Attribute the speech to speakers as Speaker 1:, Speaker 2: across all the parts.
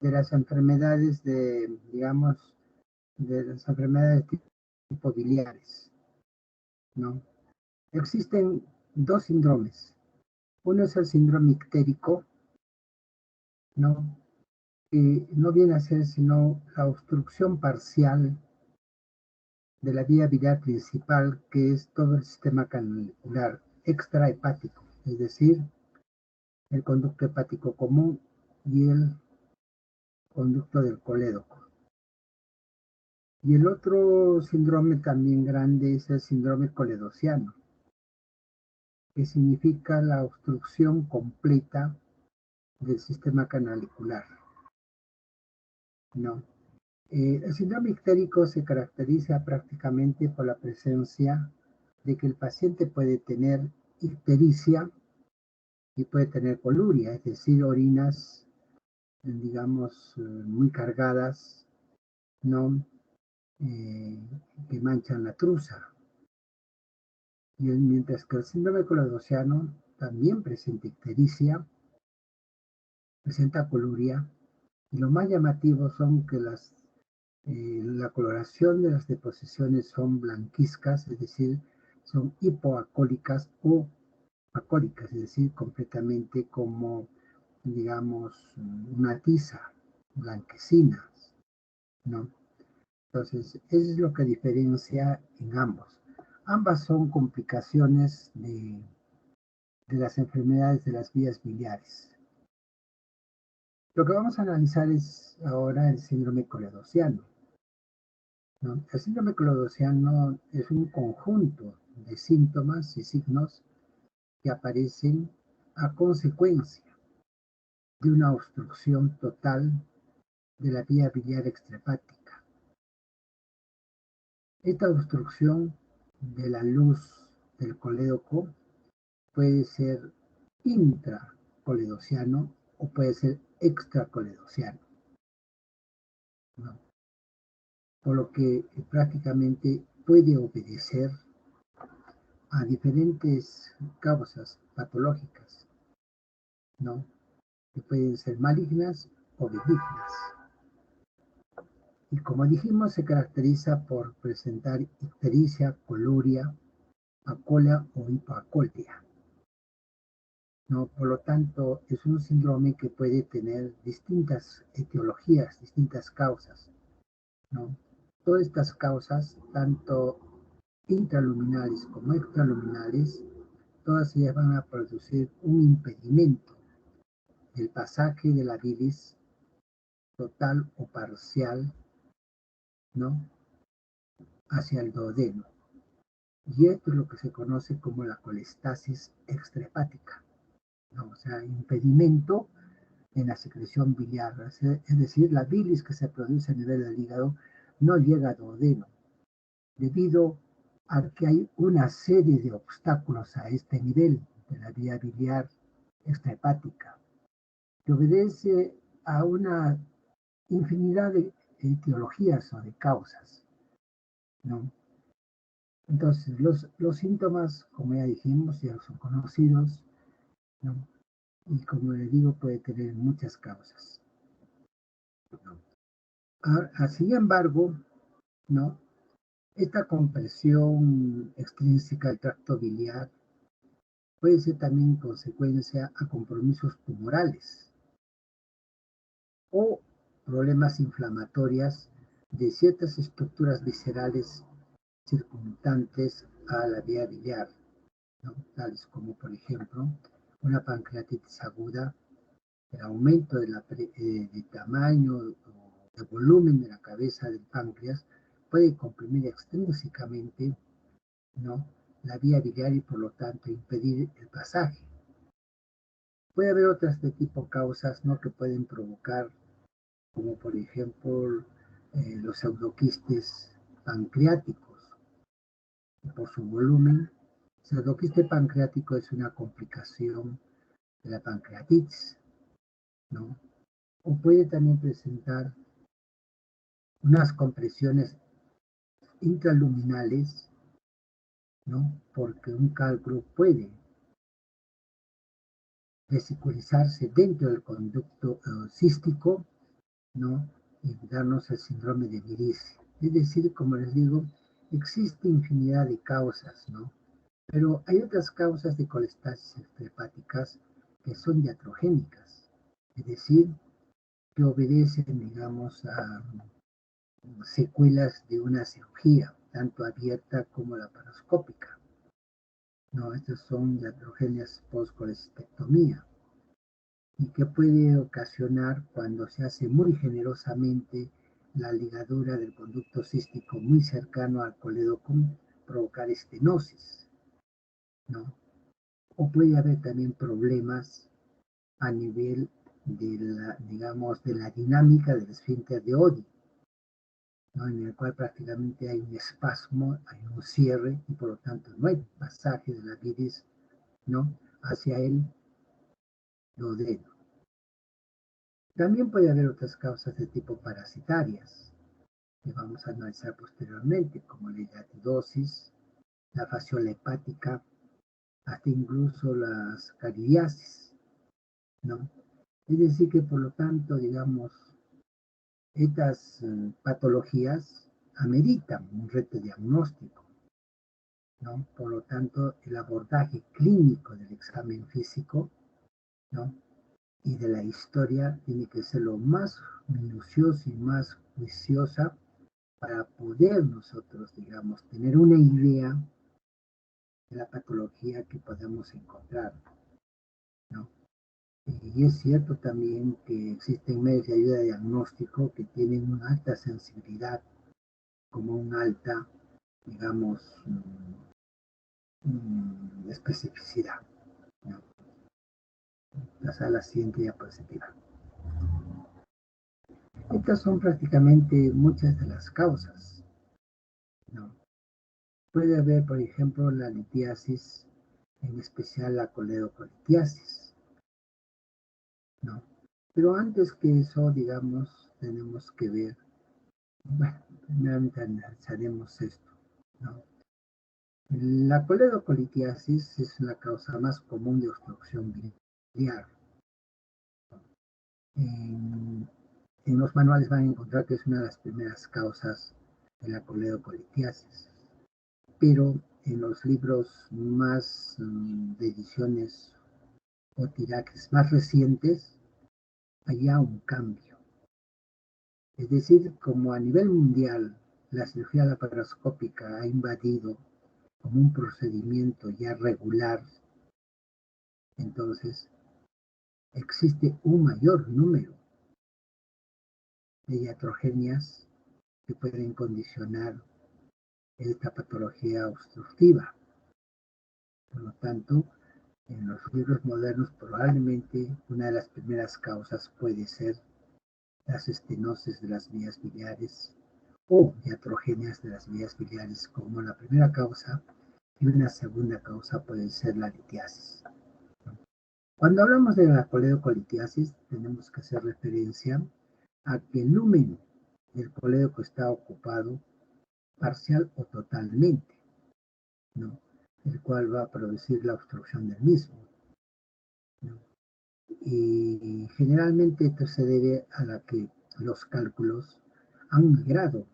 Speaker 1: de las enfermedades digamos, de las enfermedades tipo biliares, ¿no? Existen dos síndromes. Uno es el síndrome ictérico, ¿no? Que no viene a ser sino la obstrucción parcial de la vía biliar principal, que es todo el sistema canalicular extrahepático, es decir, el conducto hepático común y el conducto del colédoco. Y el otro síndrome también grande es el síndrome coledociano, que significa la obstrucción completa del sistema canalicular, ¿no? El síndrome ictérico se caracteriza prácticamente por la presencia de que el paciente puede tener ictericia y puede tener coluria, es decir, orinas, digamos, muy cargadas, ¿no? Que manchan la truza. Y mientras que el síndrome coledociano también presenta ictericia, presenta coluria, y lo más llamativo son que la coloración de las deposiciones son blanquizcas, es decir, son hipoalcohólicas o alcohólicas, es decir, completamente como, digamos, una tiza, blanquecinas, ¿no? Entonces, eso es lo que diferencia en ambos. Ambas son complicaciones de las enfermedades de las vías biliares. Lo que vamos a analizar es ahora el síndrome coledociano, ¿no? El síndrome coledociano es un conjunto de síntomas y signos que aparecen a consecuencia de una obstrucción total de la vía biliar extrahepática. Esta obstrucción de la luz del colédoco puede ser intracoledociano o puede ser extracoledociano, ¿no? Por lo que prácticamente puede obedecer a diferentes causas patológicas, ¿no? Que pueden ser malignas o benignas. Y como dijimos, se caracteriza por presentar ictericia, coluria, acolia o hipoacolia, ¿no? Por lo tanto, es un síndrome que puede tener distintas etiologías, distintas causas, ¿no? Todas estas causas, tanto intraluminales como extraluminales, todas ellas van a producir un impedimento del pasaje de la bilis total o parcial, ¿no? Hacia el duodeno. Y esto es lo que se conoce como la colestasis extrahepática, ¿no? O sea, impedimento en la secreción biliar, es decir, la bilis que se produce a nivel del hígado no llega a duodeno, debido a que hay una serie de obstáculos a este nivel de la vía biliar extrahepática, que obedece a una infinidad de etiologías o de causas, ¿no? Entonces, los síntomas, como ya dijimos, ya son conocidos, ¿no? Y como le digo, puede tener muchas causas, ¿no? Sin embargo, ¿no? Esta compresión extrínseca del tracto biliar puede ser también consecuencia a compromisos tumorales o problemas inflamatorias de ciertas estructuras viscerales circundantes a la vía biliar, ¿no? Tales como, por ejemplo, una pancreatitis aguda, el aumento de tamaño o de volumen de la cabeza del páncreas puede comprimir extrínsecamente, ¿no? La vía biliar y por lo tanto impedir el pasaje. Puede haber otras de tipo causas, ¿no? Que pueden provocar, como por ejemplo los pseudoquistes pancreáticos. Por su volumen, el pseudoquiste pancreático es una complicación de la pancreatitis, ¿no? O puede también presentar unas compresiones intraluminales, ¿no? Porque un cálculo puede vesiculizarse dentro del conducto cístico ¿no? Y darnos el síndrome de Mirice. Es decir, como les digo, existe infinidad de causas, ¿no? Pero hay otras causas de colestasis extrahepáticas que son iatrogénicas, es decir, que obedecen, digamos, a secuelas de una cirugía, tanto abierta como laparoscópica. No, estas son iatrogenias post-colestectomía y que puede ocasionar cuando se hace muy generosamente la ligadura del conducto cístico muy cercano al colédoco, provocar estenosis, ¿no? O puede haber también problemas a nivel de la, digamos, de la dinámica del esfínter de Oddi, ¿no? En el cual prácticamente hay un espasmo, hay un cierre y por lo tanto no hay pasaje de la bilis, ¿no? Hacia el duodeno. También puede haber otras causas de tipo parasitarias, que vamos a analizar posteriormente, como la hidatidosis, la fasciola hepática, hasta incluso las caridiasis, ¿no? Es decir, que por lo tanto, digamos, estas patologías ameritan un reto diagnóstico, ¿no? Por lo tanto, el abordaje clínico del examen físico, ¿no? Y de la historia tiene que ser lo más minucioso y más juiciosa para poder nosotros, digamos, tener una idea de la patología que podemos encontrar, ¿no? Y es cierto también que existen medios de ayuda de diagnóstico que tienen una alta sensibilidad, como una alta, digamos, especificidad, ¿no? Pasar a la siguiente diapositiva. Estas son prácticamente muchas de las causas, ¿no? Puede haber, por ejemplo, la litiasis, en especial la coledocolitiasis, ¿no? Pero antes que eso, digamos, tenemos que ver, bueno, primeramente analizaremos esto, ¿no? La coledocolitiasis es la causa más común de obstrucción biliar. En, en los manuales van a encontrar que es una de las primeras causas de la coledocolitiasis, pero en los libros más de ediciones o tirajes más recientes, hay un cambio. Es decir, como a nivel mundial la cirugía laparoscópica ha invadido como un procedimiento ya regular, entonces existe un mayor número de iatrogenias que pueden condicionar esta patología obstructiva. Por lo tanto, en los libros modernos probablemente una de las primeras causas puede ser las estenosis de las vías biliares o iatrogenias de las vías biliares como la primera causa, y una segunda causa puede ser la litiasis. Cuando hablamos de la coledocolitiasis, tenemos que hacer referencia a que el lumen del colédoco está ocupado parcial o totalmente, ¿no? El cual va a producir la obstrucción del mismo, ¿no? Y generalmente esto se debe a la que los cálculos han migrado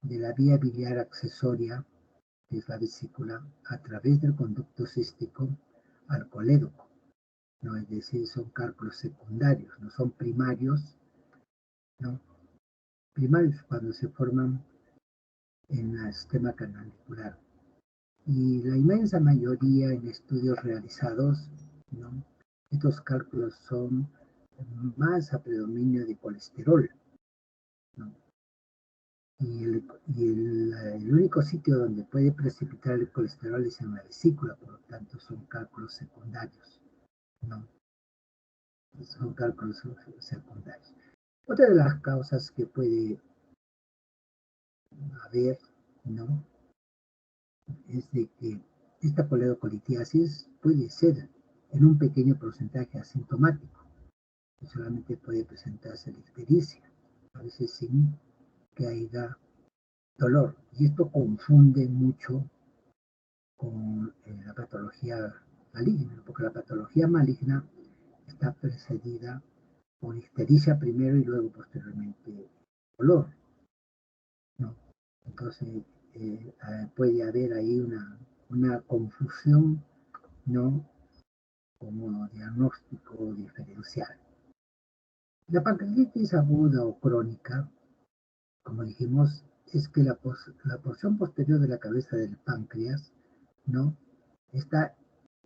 Speaker 1: de la vía biliar accesoria, que es la vesícula, a través del conducto cístico al colédoco, ¿no? Es decir, son cálculos secundarios, no son primarios, ¿no? Primarios cuando se forman en el sistema canalicular. Y la inmensa mayoría en estudios realizados, ¿no? Estos cálculos son más a predominio de colesterol, ¿no? Y el único sitio donde puede precipitar el colesterol es en la vesícula, por lo tanto son cálculos secundarios, ¿no? Son cálculos secundarios. Otra de las causas que puede haber, ¿no? Es de que esta coledocolitiasis puede ser en un pequeño porcentaje asintomático, que solamente puede presentarse la ictericia, a veces sin que haya dolor. Y esto confunde mucho con la patología maligna, porque la patología maligna está precedida con ictericia primero y luego posteriormente dolor, ¿no? Entonces puede haber ahí una confusión, ¿no? Como diagnóstico diferencial. La pancreatitis aguda o crónica, como dijimos, es que la porción posterior de la cabeza del páncreas, ¿no? Está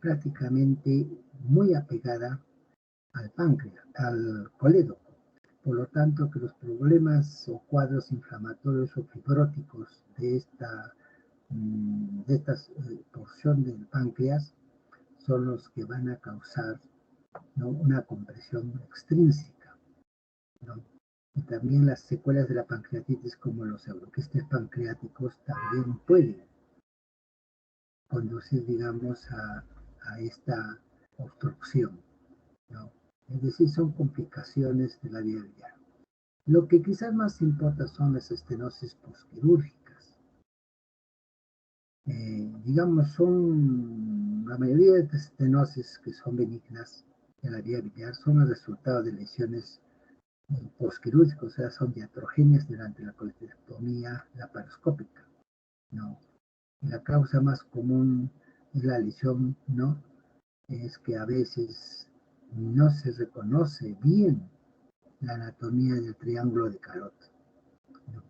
Speaker 1: prácticamente muy apegada al páncreas, al colédoco. Por lo tanto, que los problemas o cuadros inflamatorios o fibróticos de esta porción del páncreas son los que van a causar, ¿no? Una compresión extrínseca, ¿no? Y también las secuelas de la pancreatitis, como los neuroquistes pancreáticos, también pueden conducir, digamos, a esta obstrucción, ¿no? Es decir, son complicaciones de la vía biliar. Lo que quizás más importa son las estenosis posquirúrgicas. Digamos, son la mayoría de las estenosis que son benignas de la vía biliar son el resultado de lesiones posquirúrgicas, o sea, son diatrogenias durante la colectotomía laparoscópica, ¿no? Y la causa más común es la lesión, ¿no? Es que a veces no se reconoce bien la anatomía del triángulo de Calot, ¿no?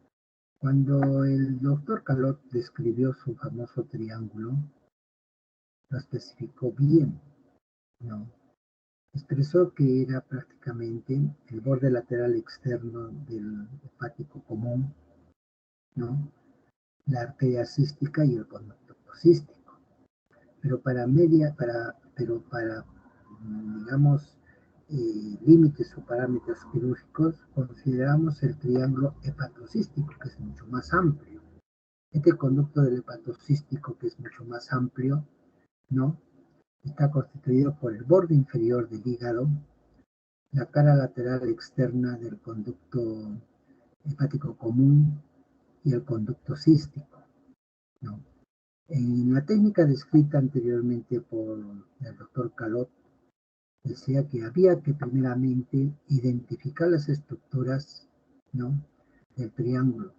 Speaker 1: Cuando el doctor Calot describió su famoso triángulo, lo especificó bien, ¿no? Expresó que era prácticamente el borde lateral externo del hepático común, ¿no? La arteria cística y el conducto cístico. Pero para digamos, límites o parámetros quirúrgicos, consideramos el triángulo hepatocístico, que es mucho más amplio. Este conducto del hepatocístico, que es mucho más amplio, ¿no? Está constituido por el borde inferior del hígado, la cara lateral externa del conducto hepático común y el conducto cístico, ¿no? En la técnica descrita anteriormente por el doctor Calot, decía que había que primeramente identificar las estructuras, ¿no? Del triángulo,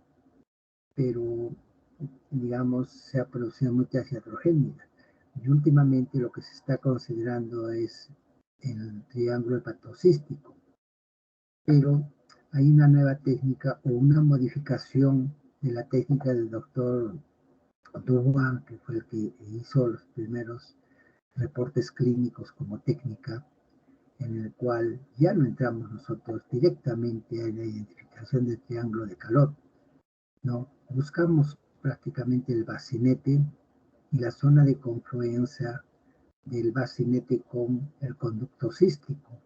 Speaker 1: pero digamos se ha producido muchas heterogéneas y últimamente lo que se está considerando es el triángulo hepatocístico, pero hay una nueva técnica o una modificación de la técnica del doctor Dubois, que fue el que hizo los primeros reportes clínicos como técnica, en el cual ya no entramos nosotros directamente en la identificación del triángulo de Calot, ¿no? Buscamos prácticamente el bacinete y la zona de confluencia del bacinete con el conducto cístico.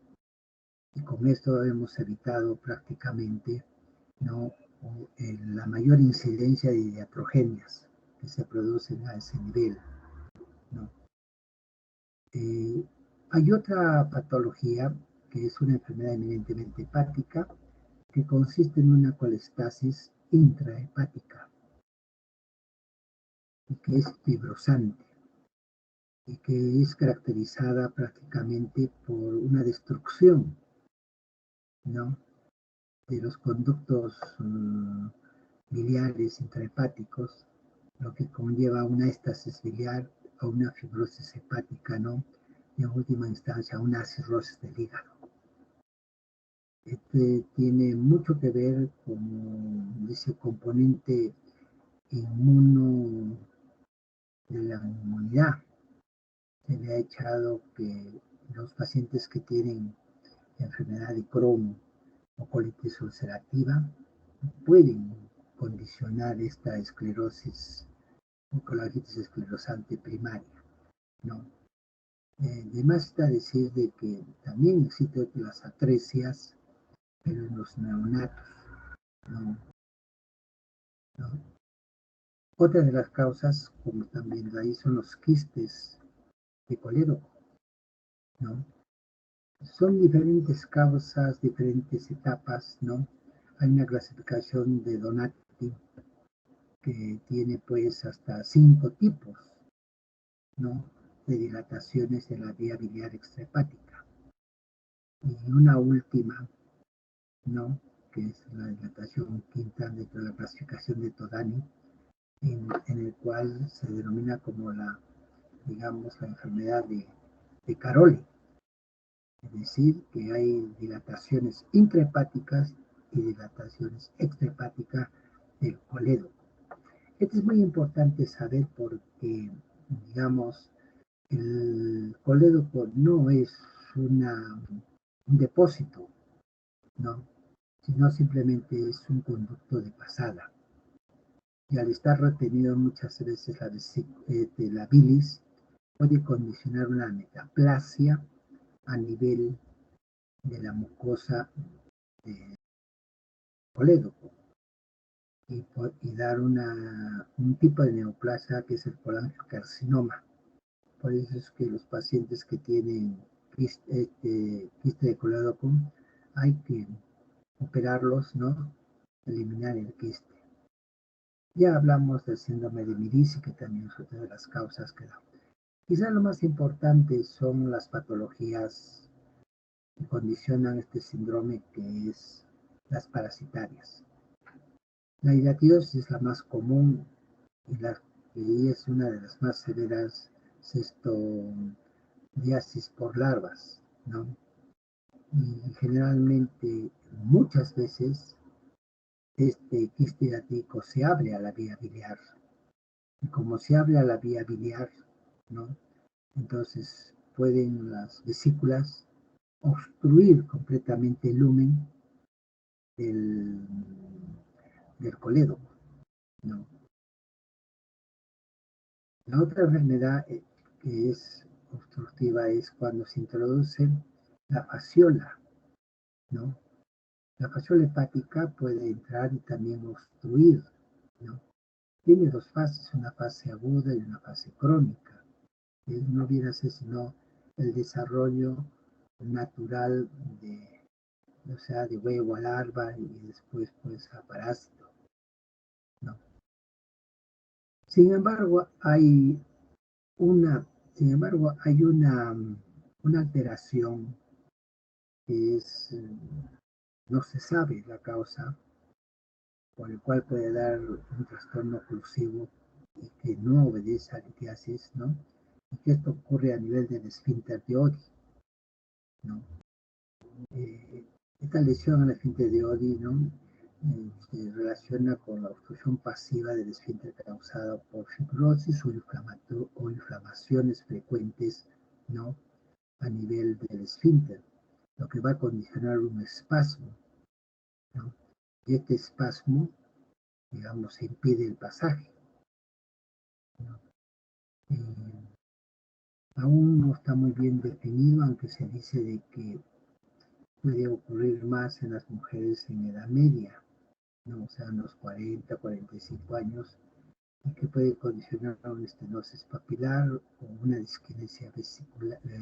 Speaker 1: Y con esto hemos evitado prácticamente, ¿no? La mayor incidencia de iatrogenias que se producen a ese nivel, ¿no? Hay otra patología que es una enfermedad eminentemente hepática que consiste en una colestasis intrahepática y que es fibrosante y que es caracterizada prácticamente por una destrucción, ¿no? De los conductos biliares intrahepáticos, lo que conlleva una estasis biliar o una fibrosis hepática, ¿no? Y en última instancia una cirrosis del hígado. Este tiene mucho que ver con ese componente inmuno de la inmunidad. Se le ha echado que los pacientes que tienen enfermedad de Crohn o colitis ulcerativa pueden condicionar esta esclerosis o colitis esclerosante primaria, ¿no? De más está decir de que también existen las atresias, pero en los neonatos, ¿no? ¿No? Otra de las causas, como también ahí, son los quistes de colédoco, ¿no? Son diferentes causas, diferentes etapas, ¿no? Hay una clasificación de Donati que tiene pues hasta 5 tipos, ¿no? De dilataciones de la vía biliar extrahepática. Y Y una última, ¿no? Que es la dilatación quinta dentro de la clasificación de Todani, en el cual se denomina como digamos, la enfermedad de Caroli. Es decir, que hay dilataciones intrahepáticas y dilataciones extrahepáticas del colédoco. Esto es muy importante saber porque, digamos, el colédoco no es un depósito, ¿no? Sino simplemente es un conducto de pasada. Y al estar retenido muchas veces de la bilis, puede condicionar una metaplasia a nivel de la mucosa del colédoco y dar un tipo de neoplasia que es el colangiocarcinoma. Por eso es que los pacientes que tienen quiste de colédoco hay que operarlos, ¿no? Eliminar el quiste. Ya hablamos del síndrome de Mirici, que también es otra de las causas que da. Quizá lo más importante son las patologías que condicionan este síndrome, que es las parasitarias. La hidratidosis es la más común y es una de las más severas, cestodiasis por larvas, ¿no? Y generalmente, muchas veces, este quiste hidrático se abre a la vía biliar. Y como se abre a la vía biliar, ¿no? Entonces pueden las vesículas obstruir completamente el lumen del, del colédoco, ¿no? La otra enfermedad que es obstructiva es cuando se introduce la fasciola, ¿no? La fasciola hepática puede entrar y también obstruir, ¿no? Tiene dos fases, una fase aguda y una fase crónica. No viene a ser sino el desarrollo natural o sea, de huevo a larva y después pues a parásito, ¿no? Sin embargo, hay una, una alteración que no se sabe la causa, por el cual puede dar un trastorno oclusivo y que no obedece a litiasis, ¿no? Y que esto ocurre a nivel del esfínter de Oddi, ¿no? Esta lesión al esfínter de Oddi, ¿no? Se relaciona con la obstrucción pasiva del esfínter causada por fibrosis o inflamaciones frecuentes, ¿no? A nivel del esfínter, lo que va a condicionar un espasmo, ¿no? Y este espasmo, digamos, impide el pasaje, ¿no? Aún no está muy bien definido, aunque se dice de que puede ocurrir más en las mujeres en edad media, ¿no? O sea, en los 40, 45 años, y que puede condicionar a una estenosis papilar o una disquinesia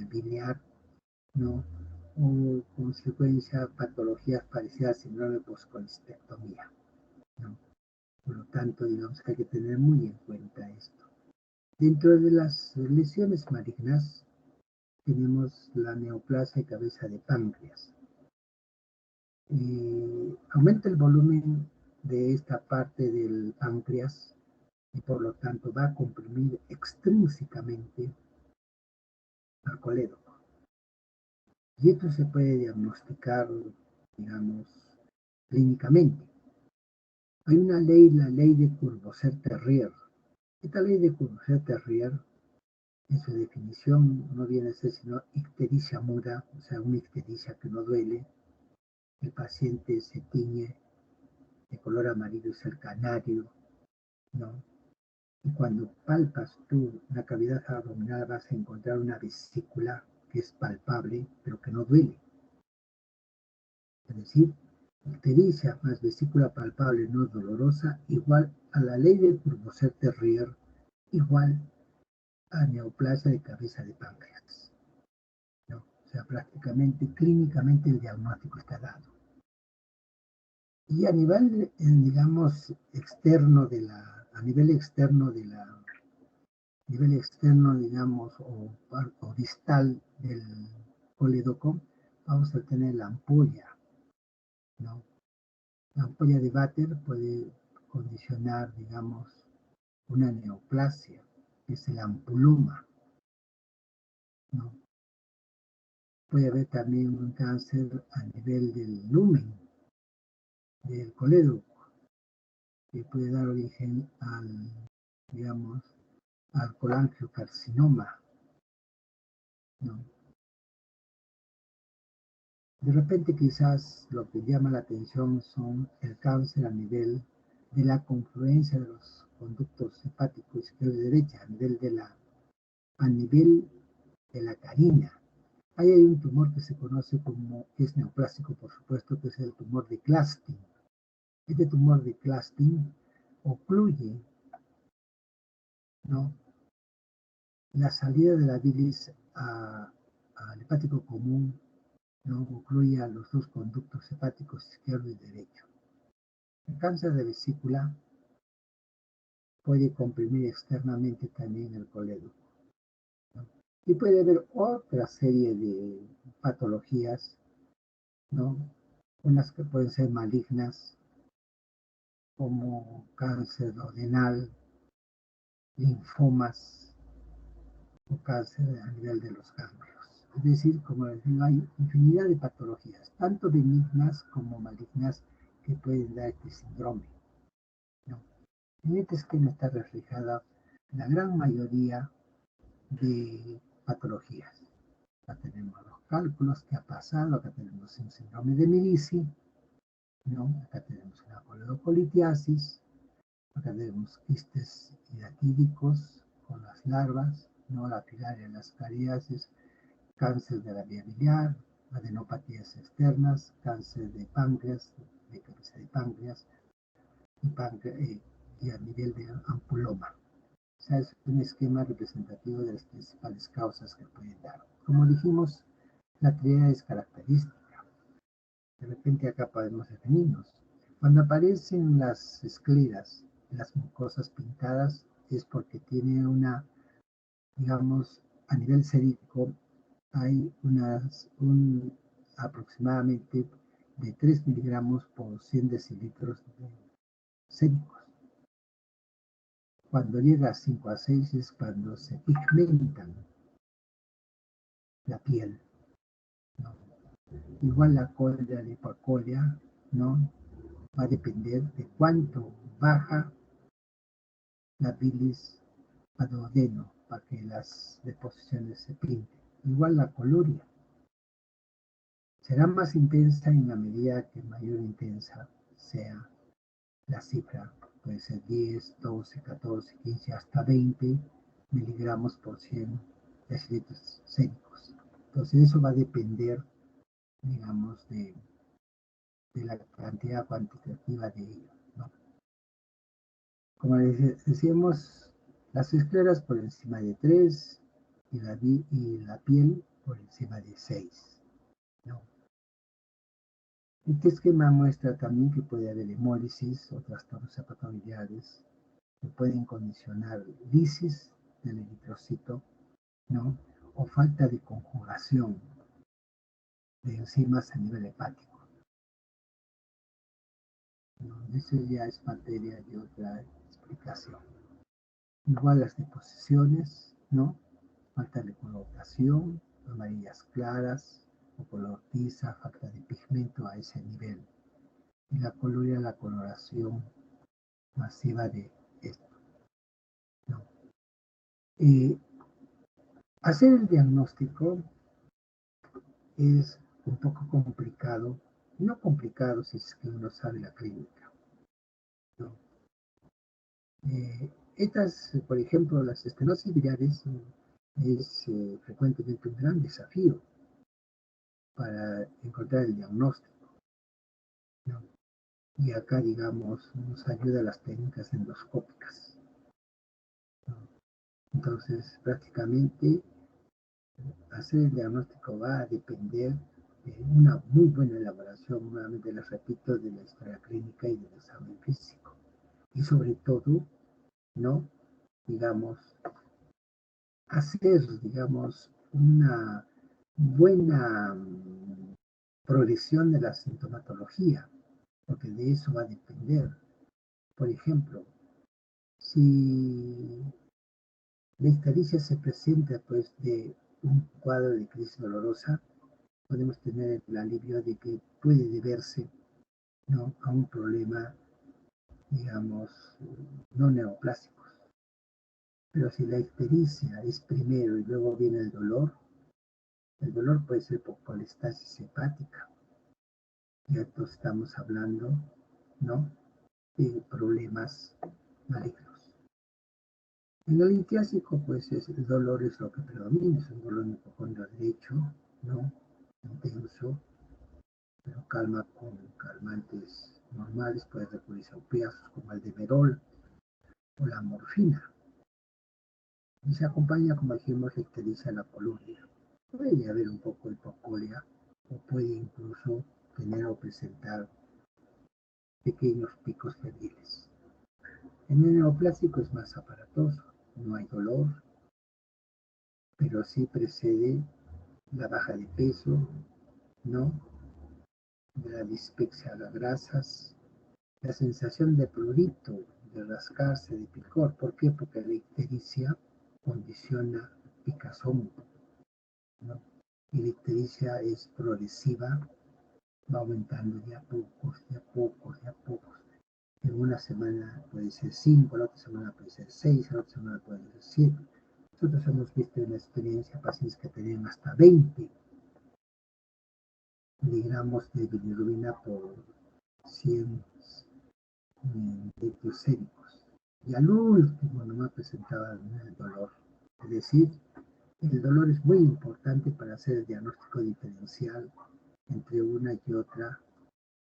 Speaker 1: biliar, ¿no? O consecuencia patologías parecidas al síndrome postcolistectomía, ¿no? Por lo tanto, digamos que hay que tener muy en cuenta esto. Dentro de las lesiones malignas tenemos la neoplasia de cabeza de páncreas. Aumenta el volumen de esta parte del páncreas y por lo tanto va a comprimir extrínsecamente al colédoco. Y esto se puede diagnosticar, digamos, clínicamente. Hay una ley, la ley de Courvoisier-Terrier. Esta ley de Courvoisier-Terrier, en su definición, no viene a ser sino ictericia muda, o sea, una ictericia que no duele. El paciente se tiñe de color amarillo, es el canario, ¿no? Y cuando palpas tú la cavidad abdominal vas a encontrar una vesícula que es palpable, pero que no duele. Es decir, ictericia más vesícula palpable no dolorosa, igual a la ley del Courvoisier-Terrier, igual a neoplasia de cabeza de páncreas, ¿no? O sea, prácticamente, clínicamente el diagnóstico está dado. Y a nivel, digamos, nivel externo, digamos, o distal del colédoco, vamos a tener la ampolla, ¿no? La ampolla de váter puede condicionar, digamos, una neoplasia, que es el ampuloma, ¿no? Puede haber también un cáncer a nivel del lumen, del colédoco, que puede dar origen al, digamos, al colangiocarcinoma, ¿no? De repente quizás lo que llama la atención son el cáncer a nivel de la confluencia de los conductos hepáticos izquierda y derecha, a nivel de la carina. Ahí hay un tumor que se conoce como, que es neoplásico por supuesto, que es el tumor de Clastin. Este tumor de Clastin ocluye, ¿no?, la salida de la bilis al hepático común, ¿no?, ocluye a los dos conductos hepáticos izquierdo y derecho. El cáncer de vesícula puede comprimir externamente también el colédoco, ¿no? Y puede haber otra serie de patologías, ¿no?, unas que pueden ser malignas, como cáncer duodenal, linfomas o cáncer a nivel de los ganglios. Es decir, como les digo, hay infinidad de patologías, tanto benignas como malignas, que pueden dar este síndrome, ¿no? En este esquema está reflejada la gran mayoría de patologías. Acá tenemos los cálculos que ha pasado, acá tenemos un síndrome de Medici, ¿no? Acá tenemos una coledocolitiasis, acá tenemos quistes hidatídicos con las larvas, ¿no?, la filaria, las cariáceas, cáncer de la vía biliar, adenopatías externas, cáncer de páncreas, de cabeza de páncreas, y a nivel de ampuloma. O sea, es un esquema representativo de las principales causas que pueden dar. Como dijimos, la tríada es característica. De repente acá podemos definirnos. Cuando aparecen las escleras, las mucosas pintadas, es porque tiene una, digamos, a nivel sérico, hay aproximadamente de 3 miligramos por 100 decilitros de séricos. Cuando llega a 5 a 6 es cuando se pigmentan la piel, ¿no? Igual la colia, la hipocolia, ¿no?, va a depender de cuánto baja la bilis a duodeno para que las deposiciones se pinten. Igual la coluria será más intensa en la medida que mayor intensa sea la cifra. Puede ser 10, 12, 14, 15, hasta 20 miligramos por 100 decilitros séricos. Entonces eso va a depender, digamos, de la cantidad cuantitativa de ello, ¿no? Como decíamos, las escleras por encima de 3 y la piel por encima de 6, ¿no? Este esquema muestra también que puede haber hemólisis o trastornos hepatobiliares que pueden condicionar lisis del eritrocito, ¿no?, o falta de conjugación de enzimas a nivel hepático, ¿no? Eso ya es materia de otra explicación. Igual las deposiciones, ¿no?, falta de coloración, amarillas claras o color tiza, falta de pigmento a ese nivel. Y la coluria, la coloración masiva de esto, ¿no? Hacer el diagnóstico es un poco complicado, no complicado si es que uno sabe la clínica, ¿no? Estas, por ejemplo, las estenosis biliares es frecuentemente un gran desafío para encontrar el diagnóstico, ¿no? Y acá, digamos, nos ayuda las técnicas endoscópicas, ¿no? Entonces, prácticamente, hacer el diagnóstico va a depender de una muy buena elaboración, nuevamente les repito, de la historia clínica y del examen físico. Y sobre todo, ¿no?, digamos, hacer, digamos, una buena progresión de la sintomatología, porque de eso va a depender. Por ejemplo, si la ictericia se presenta pues de un cuadro de crisis dolorosa, podemos tener el alivio de que puede deberse, ¿no?, a un problema, digamos, no neoplásicos. Pero si la ictericia es primero y luego viene el dolor puede ser por colestasis hepática. Y esto estamos hablando, ¿no?, de problemas malignos. En el litiásico, pues el dolor es lo que predomina, es un dolor en el hipocondrio derecho, ¿no?, intenso, pero calma con calmantes normales, puede recurrirse a opiáceos como el demerol o la morfina. Y se acompaña, como dijimos, la ictericia de la coluria. Puede haber un poco de hipocolia o puede incluso tener o presentar pequeños picos febriles. En el neoplásico es más aparatoso, no hay dolor, pero sí precede la baja de peso, ¿no?, de la dispepsia a las grasas, la sensación de prurito, de rascarse, de picor. ¿Por qué? Porque la ictericia condiciona picazón, ¿no? Y la ictericia es progresiva, va aumentando de a pocos, de a pocos, de a pocos. En una semana puede ser 5, la otra semana puede ser 6, la otra semana puede ser 7. Nosotros hemos visto en la experiencia pacientes que tenían hasta 20 miligramos de bilirrubina por 100 litros séricos. Y al último nomás presentaba el dolor. Es decir, el dolor es muy importante para hacer el diagnóstico diferencial entre una y otra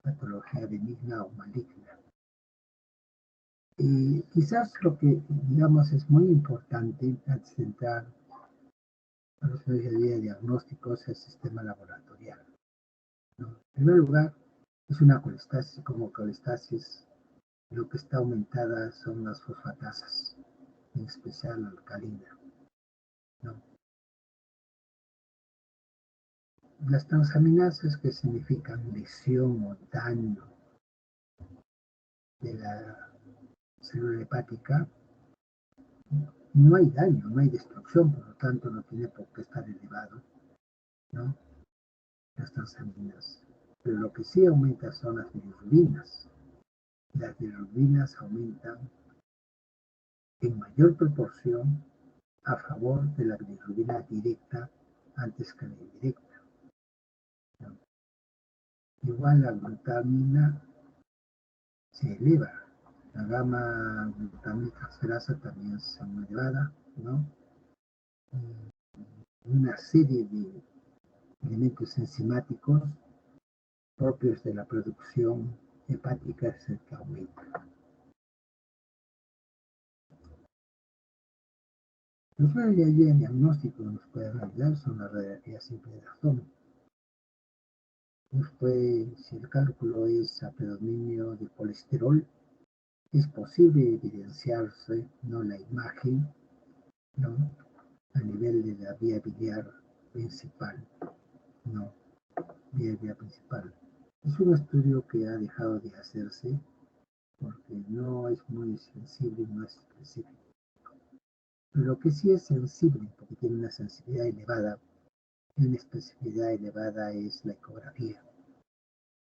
Speaker 1: patología benigna o maligna. Y quizás lo que, digamos, es muy importante antes de entrar a los medios de diagnósticos es el sistema laboratorial, ¿no? En primer lugar, es una colestasis. Como colestasis, lo que está aumentada son las fosfatasas, en especial la alcalina, ¿no? Las transaminasas, que significan lesión o daño de la célula hepática, no hay daño, no hay destrucción, por lo tanto no tiene por qué estar elevado, ¿no?, las transaminasas. Pero lo que sí aumenta son las bilirrubinas. Las bilirrubinas aumentan en mayor proporción a favor de la bilirrubina directa antes que la indirecta, ¿no? Igual la glutamina se eleva, la gamma glutamina transferasa también es muy elevada, ¿no? Una serie de elementos enzimáticos propios de la producción hepática es el que aumenta. Los medios de diagnóstico nos pueden ayudar son la radiografía simple de abdomen. Después, si el cálculo es a predominio de colesterol, es posible evidenciarse, ¿no?, la imagen, ¿no?, a nivel de la vía biliar principal, ¿no?, vía principal. Es un estudio que ha dejado de hacerse porque no es muy sensible, no es específico. Pero lo que sí es sensible, porque tiene una sensibilidad elevada y una especificidad elevada, es la ecografía.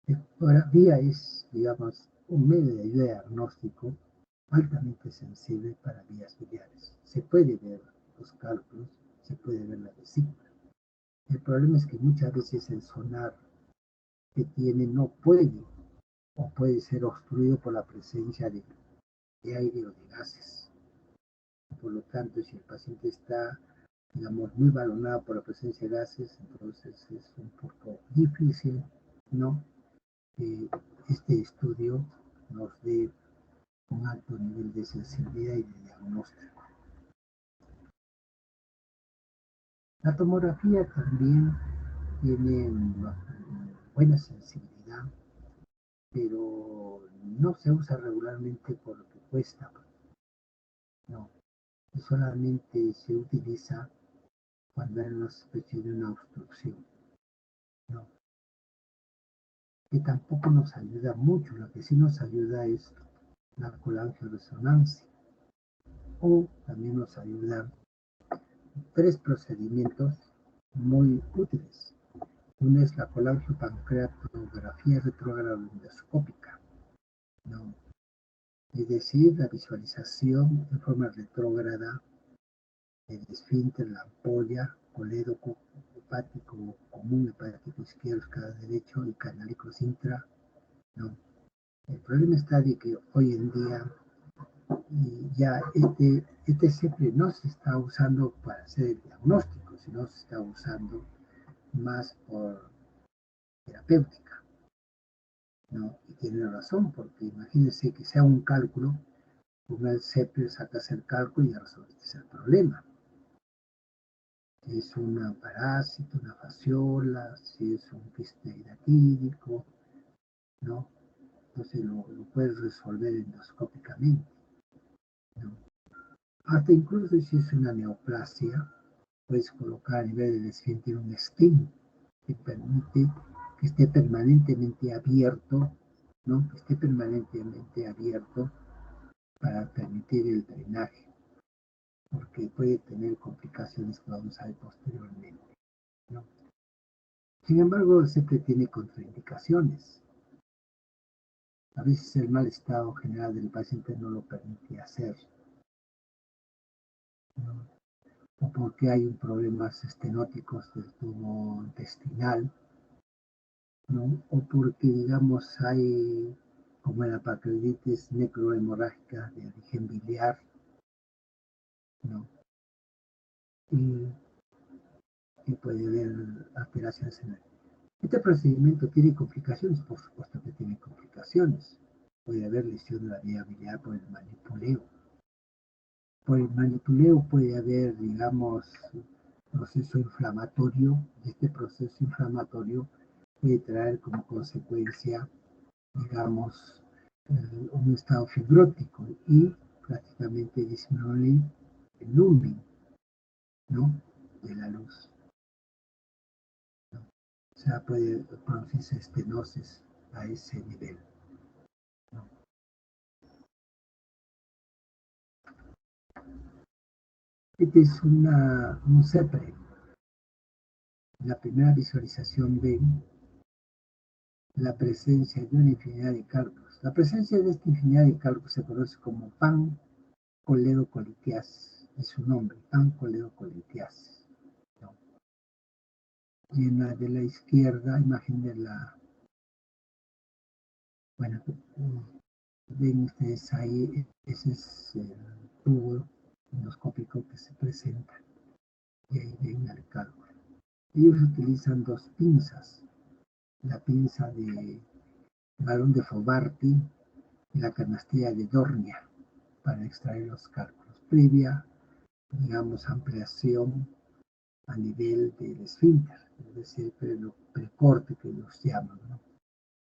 Speaker 1: La ecografía es, digamos, un medio de ayuda diagnóstico altamente sensible para vías biliares. Se puede ver los cálculos, se puede ver la vesícula. El problema es que muchas veces el sonar que tiene no puede o puede ser obstruido por la presencia de aire o de gases. Por lo tanto, si el paciente está, digamos, muy balonado por la presencia de gases, entonces es un poco difícil, ¿no?, que este estudio nos dé un alto nivel de sensibilidad y de diagnóstico. La tomografía también tiene buena sensibilidad, pero no se usa regularmente por lo que cuesta, no. Solamente se utiliza cuando hay una especie de una obstrucción, ¿no? que tampoco nos ayuda mucho. Lo que sí nos ayuda es la colangioresonancia, o también nos ayudan tres procedimientos muy útiles. Uno es la colangiopancreatografía retrógrada endoscópica, ¿no? Es decir, la visualización en forma retrógrada del esfínter, la ampolla, colédoco, hepático común, hepático izquierdo, cada derecho y canalicos intra, ¿no? El problema está de que hoy en día ya siempre no se está usando para hacer el diagnóstico, sino se está usando más por terapéutica, ¿no? Y tiene razón, porque imagínense que sea un cálculo, con el CEPRE sacas el cálculo y ya resolviste el problema. Si es una parásito, una fasciola, si es un quiste hidratídico, ¿no? Entonces lo puedes resolver endoscópicamente, ¿no? Hasta incluso si es una neoplasia, puedes colocar a nivel del esfínter un stent que permite que esté permanentemente abierto, ¿no? Que esté permanentemente abierto para permitir el drenaje, porque puede tener complicaciones que vamos a ver posteriormente, ¿no? Sin embargo, siempre tiene contraindicaciones. A veces el mal estado general del paciente no lo permite hacer, ¿no? O porque hay un problemas estenóticos del tubo intestinal, ¿no? O porque, digamos, hay, como la pancreatitis necrohemorrágica de origen biliar, ¿no? Y, y puede haber alteraciones en el... Este procedimiento tiene complicaciones, por supuesto que tiene complicaciones. Puede haber lesión de la vía biliar por el manipuleo. Por el manipuleo puede haber, digamos, proceso inflamatorio, y este proceso inflamatorio puede traer como consecuencia, digamos, un estado fibrótico y prácticamente disminuir el lumen, ¿no? De la luz, ¿no? O sea, puede producirse estenosis a ese nivel, ¿no? Este es un CEPRE. En la primera visualización ven la presencia de una infinidad de cálculos. La presencia de esta infinidad de cálculos se conoce como pancoledocolitíasis, es su nombre, pancoledocolitíasis, ¿no? Y en la de la izquierda, imagen de la, bueno, ven ustedes ahí, ese es el tubo endoscópico que se presenta, y ahí ven el cálculo. Ellos utilizan dos pinzas, la pinza de balón de Fobarty y la canastilla de Dornia, para extraer los cálculos, previa, digamos, ampliación a nivel del esfínter, es decir, precorte que los llaman, ¿no?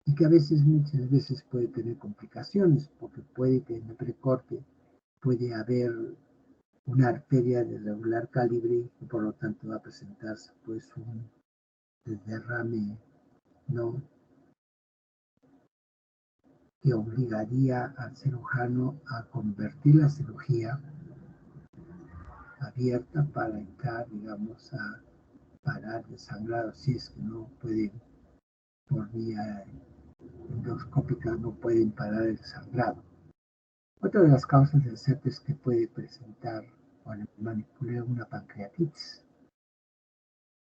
Speaker 1: Y que a veces, muchas veces puede tener complicaciones, porque puede que en el precorte puede haber una arteria de regular calibre y por lo tanto va a presentarse pues un derrame, ¿no? Que obligaría al cirujano a convertir la cirugía abierta para entrar, digamos, a parar el sangrado, si es que no pueden, por vía endoscópica, no pueden parar el sangrado. Otra de las causas del sepsis que puede presentar o manipular una pancreatitis.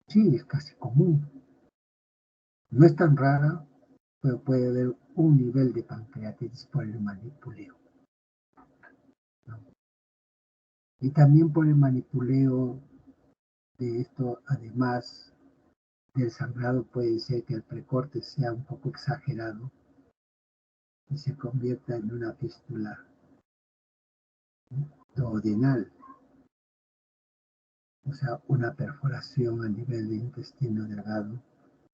Speaker 1: Sí, es casi común. No es tan rara, pero puede haber un nivel de pancreatitis por el manipuleo, ¿no? Y también por el manipuleo de esto, además del sangrado, puede ser que el precorte sea un poco exagerado y se convierta en una fístula duodenal, o sea, una perforación a nivel de intestino delgado,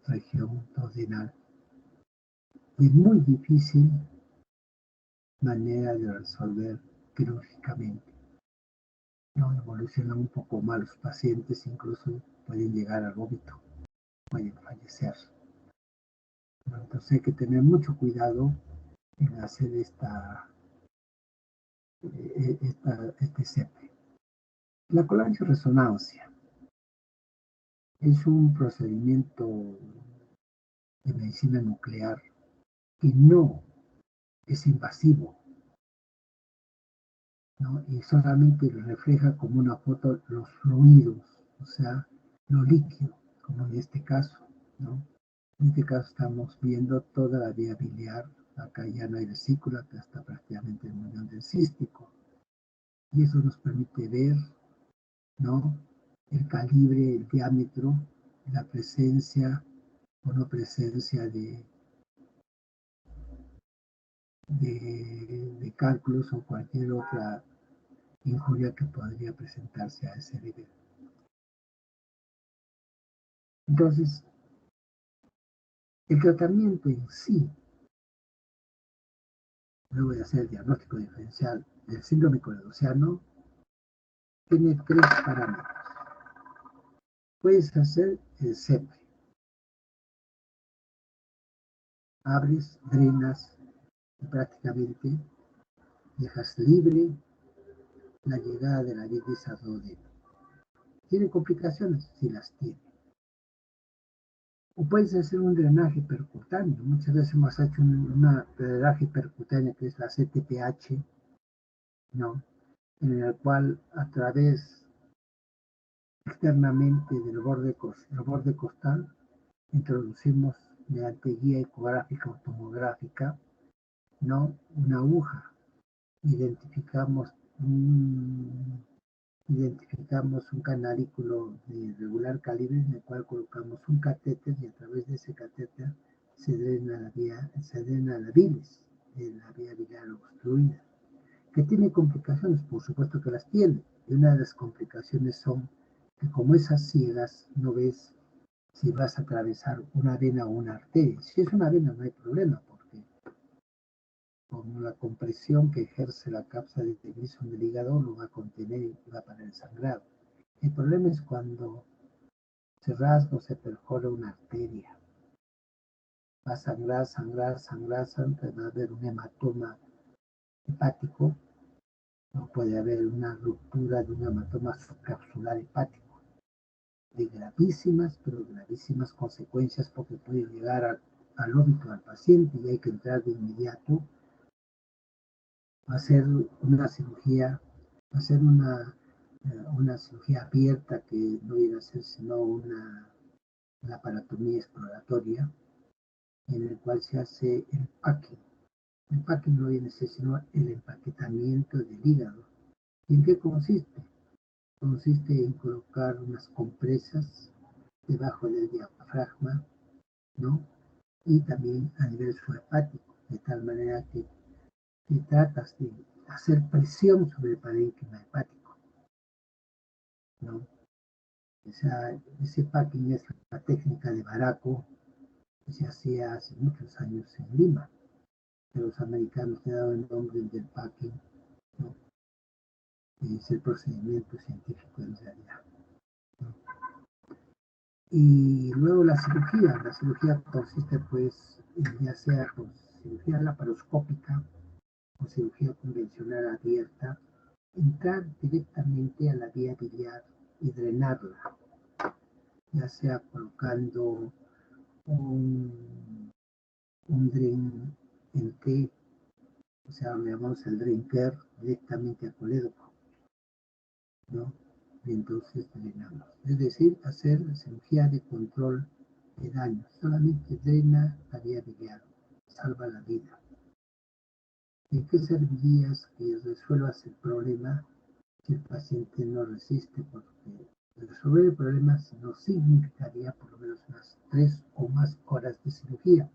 Speaker 1: región duodenal. Es muy difícil manera de resolver quirúrgicamente. No evolucionan un poco mal los pacientes, incluso pueden llegar al vómito, pueden fallecer, ¿no? Entonces hay que tener mucho cuidado en hacer este CEP. La colangioresonancia es un procedimiento de medicina nuclear que no es invasivo, ¿no? Y solamente refleja como una foto los fluidos, o sea, lo líquido, como en este caso, ¿no? En este caso estamos viendo toda la vía biliar, acá ya no hay vesícula, acá está prácticamente el muñón del cístico, y eso nos permite ver, ¿no?, el calibre, el diámetro, la presencia o no presencia de cálculos o cualquier otra injuria que podría presentarse a ese nivel. Entonces, el tratamiento en sí, luego de hacer el diagnóstico diferencial del síndrome coledociano, tiene 3 parámetros. Puedes hacer el CEP. Abres, drenas y prácticamente dejas libre la llegada de la bilis al duodeno. ¿Tiene complicaciones? Sí las tiene. O puedes hacer un drenaje percutáneo. Muchas veces hemos hecho un drenaje percutáneo que es la CTPH, ¿no?, en el cual a través externamente del borde costal introducimos mediante guía ecográfica o tomográfica, ¿no?, una aguja. Identificamos un canalículo de regular calibre en el cual colocamos un catéter y a través de ese catéter se drena la bilis de la vía biliar obstruida. ¿Que tiene complicaciones? Por supuesto que las tiene. Y una de las complicaciones son que como esas ciegas no ves si vas a atravesar una vena o una arteria. Si es una vena no hay problema, porque con la compresión que ejerce la cápsula de Grissom del hígado lo va a contener y va a parar el sangrado. El problema es cuando se rasga o se perfora una arteria. Va a sangrar, va a haber un hematoma hepático, no puede haber una ruptura de un hematoma subcapsular hepático, de gravísimas, pero gravísimas consecuencias, porque puede llegar al óbito al paciente y hay que entrar de inmediato a hacer una cirugía, una cirugía abierta que no viene a ser sino una laparotomía exploratoria, en el cual se hace el packing. El packing no viene a ser sino el empaquetamiento del hígado. ¿Y en qué consiste? Consiste en colocar unas compresas debajo del diafragma, ¿no?, y también a nivel suhepático, de tal manera que tratas de hacer presión sobre el parénquima hepático, ¿no? Ese packing es la técnica de Baraco que se hacía hace muchos años en Lima, que los americanos le daban el nombre del packing, ¿no?, que es el procedimiento científico en realidad, ¿no? Y luego la cirugía consiste pues ya sea con cirugía laparoscópica o cirugía convencional abierta, entrar directamente a la vía biliar y drenarla, ya sea colocando un dren en T, o sea, le llamamos el drain care directamente al colédoco, ¿no? Y entonces drenamos. Es decir, hacer cirugía de control de daño. Solamente drena la vía biliar, salva la vida. ¿De qué serviría que resuelvas el problema si el paciente no resiste? Porque resolver el problema nos significaría por lo menos unas 3 o más horas de cirugía,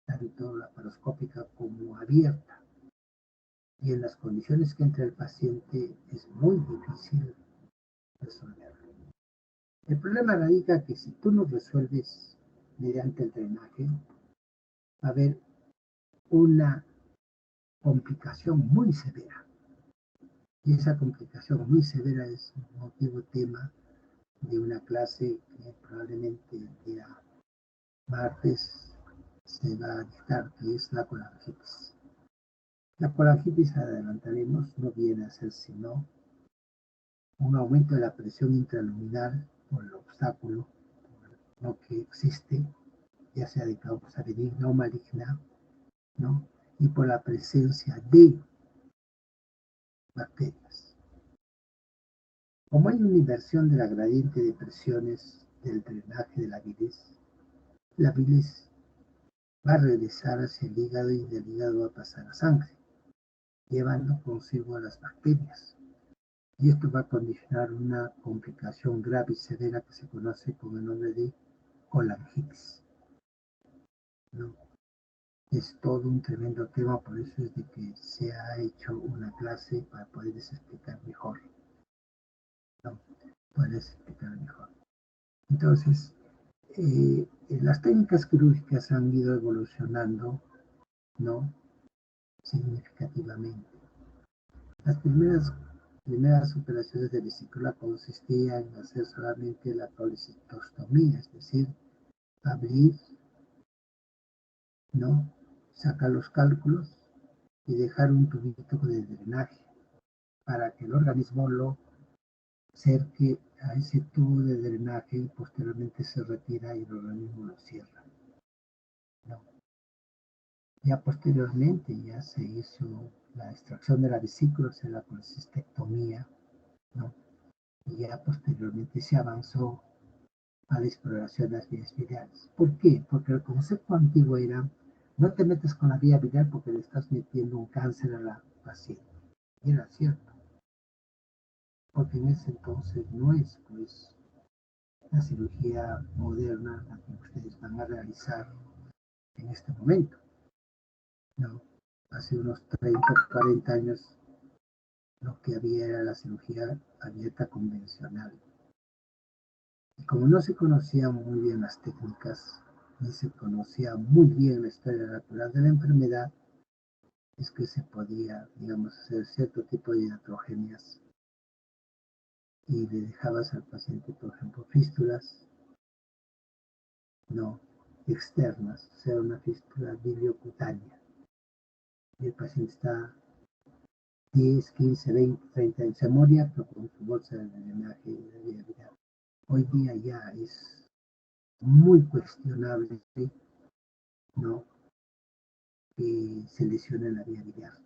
Speaker 1: tanto laparoscópica como abierta. Y en las condiciones que entra el paciente es muy difícil resolverlo. El problema radica que si tú no resuelves mediante el drenaje, va a haber una complicación muy severa. Y esa complicación muy severa es motivo tema de una clase que probablemente el día martes se va a dictar, que es la colangitis. La colangitis, adelantaremos, no viene a ser sino un aumento de la presión intraluminal por el obstáculo, ¿no?, que existe, ya sea de causa benigna o maligna, ¿no?, y por la presencia de bacterias. Como hay una inversión de la gradiente de presiones del drenaje de la bilis va a regresar hacia el hígado y del hígado va a pasar a sangre, llevando consigo a las bacterias. Y esto va a condicionar una complicación grave y severa que se conoce con el nombre de colangitis, ¿no? Es todo un tremendo tema, por eso es de que se ha hecho una clase para poderles explicar mejor, ¿no? Poderles explicar mejor. Entonces, las técnicas quirúrgicas han ido evolucionando, ¿no?, significativamente. Las primeras operaciones de vesícula consistían en hacer solamente la colecistostomía, es decir, abrir, ¿no?, sacar los cálculos y dejar un tubito de drenaje para que el organismo lo cerque a ese tubo de drenaje y posteriormente se retira y el organismo lo cierra, ¿no? Ya posteriormente ya se hizo la extracción de la vesícula, o sea, la colecistectomía, ¿no? Y ya posteriormente se avanzó a la exploración de las vías biliares. ¿Por qué? Porque el concepto antiguo era: no te metes con la vía biliar porque le estás metiendo un cáncer a la paciente. Y era cierto, porque en ese entonces no es, pues, la cirugía moderna la que ustedes van a realizar en este momento, ¿no? Hace unos 30 o 40 años lo que había era la cirugía abierta convencional. Y como no se conocían muy bien las técnicas, ni se conocía muy bien la historia natural de la enfermedad, es que se podía, digamos, hacer cierto tipo de iatrogenias y le dejabas al paciente, por ejemplo, fístulas no externas, o sea, una fístula biliocutánea. Y el paciente está 10, 15, 20, 30 años, se moría, pero con su bolsa de drenaje y de vía biliar. Hoy día ya es muy cuestionable, ¿no?, que se lesione la vía biliar.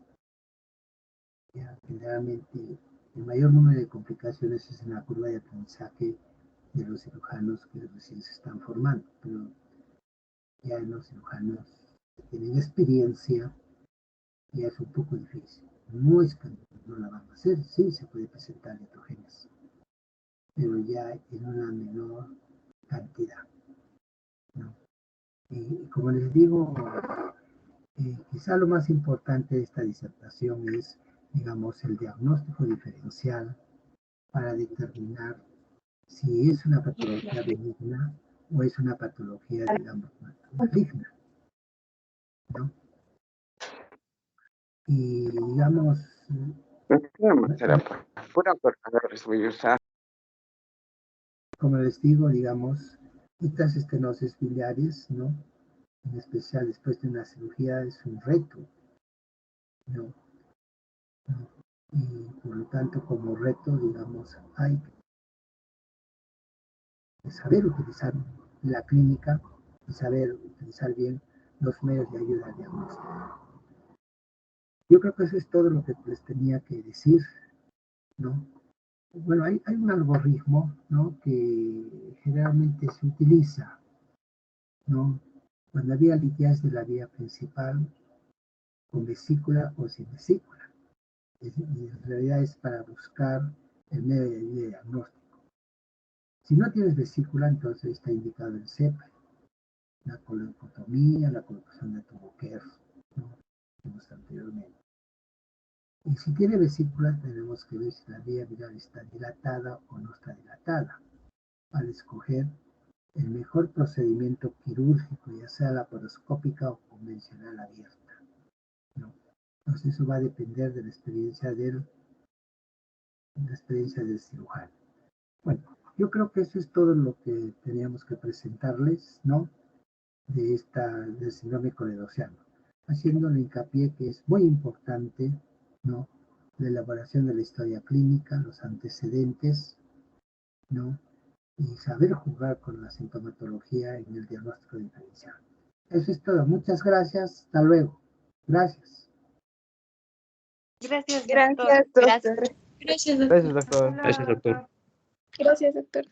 Speaker 1: Ya, generalmente el mayor número de complicaciones es en la curva de aprendizaje de los cirujanos que recién se están formando, pero ya en los cirujanos que tienen experiencia ya es un poco difícil. No es que no la van a hacer, sí se puede presentar iatrogenias, pero ya en una menor cantidad, ¿no? Y como les digo, quizá lo más importante de esta disertación es, digamos, el diagnóstico diferencial para determinar si es una patología benigna o es una patología, digamos, maligna, ¿no? Y digamos, como les digo, digamos, estas estenosis biliares, ¿no?, en especial después de una cirugía, es un reto, ¿no? Y por lo tanto, como reto, digamos, hay que saber utilizar la clínica y saber utilizar bien los medios de ayuda al diagnóstico. Yo creo que eso es todo lo que les tenía que decir, ¿no? Bueno, hay un algoritmo, ¿no?, que generalmente se utiliza, ¿no?, cuando había liquidez de la vía principal, con vesícula o sin vesícula. Y en realidad es para buscar el medio de diagnóstico. Si no tienes vesícula, entonces está indicado el CEPA, la coloncotomía, la colocación de tubo Kerr, ¿no?, vimos anteriormente. Y si tiene vesícula, tenemos que ver si la vía biliar está dilatada o no está dilatada, al escoger el mejor procedimiento quirúrgico, ya sea laparoscópica o convencional abierta, ¿no? Entonces eso va a depender de la experiencia del cirujano. Bueno, yo creo que eso es todo lo que teníamos que presentarles, ¿no? del síndrome coledociano, haciéndole hincapié que es muy importante, ¿no?, la elaboración de la historia clínica, los antecedentes, ¿no?, y saber jugar con la sintomatología en el diagnóstico diferencial. Eso es todo. Muchas gracias. Hasta luego. Gracias.
Speaker 2: Gracias, doctor.
Speaker 3: Gracias, doctor.
Speaker 2: Gracias,
Speaker 4: Gracias, doctor.
Speaker 2: Gracias, doctor.
Speaker 3: Gracias, doctor.